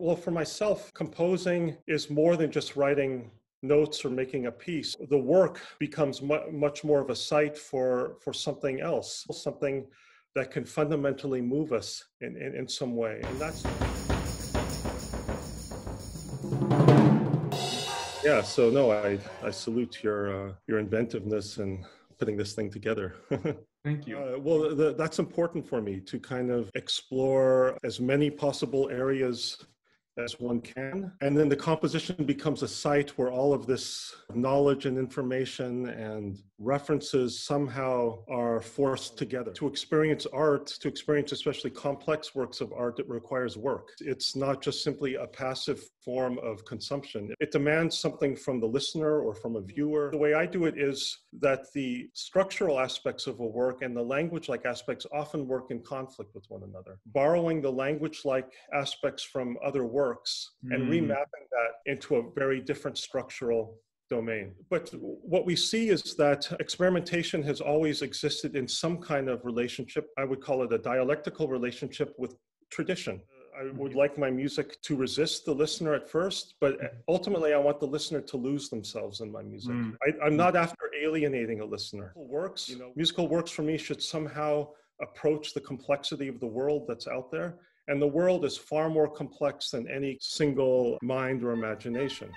Well, for myself, composing is more than just writing notes or making a piece. The work becomes much more of a site for something else, something that can fundamentally move us in some way. And that's, yeah, so no, I salute your inventiveness in putting this thing together. Thank you. Well, that's important for me, to kind of explore as many possible areas as one can. And then the composition becomes a site where all of this knowledge and information and references somehow are forced together. To experience art, to experience especially complex works of art, it requires work. It's not just simply a passive form of consumption. It demands something from the listener or from a viewer. The way I do it is that the structural aspects of a work and the language-like aspects often work in conflict with one another. Borrowing the language-like aspects from other works and remapping that into a very different structural domain. But what we see is that experimentation has always existed in some kind of relationship. I would call it a dialectical relationship with tradition. I would like my music to resist the listener at first, but ultimately I want the listener to lose themselves in my music. I'm not after alienating a listener. Musical works for me should somehow approach the complexity of the world that's out there. And the world is far more complex than any single mind or imagination.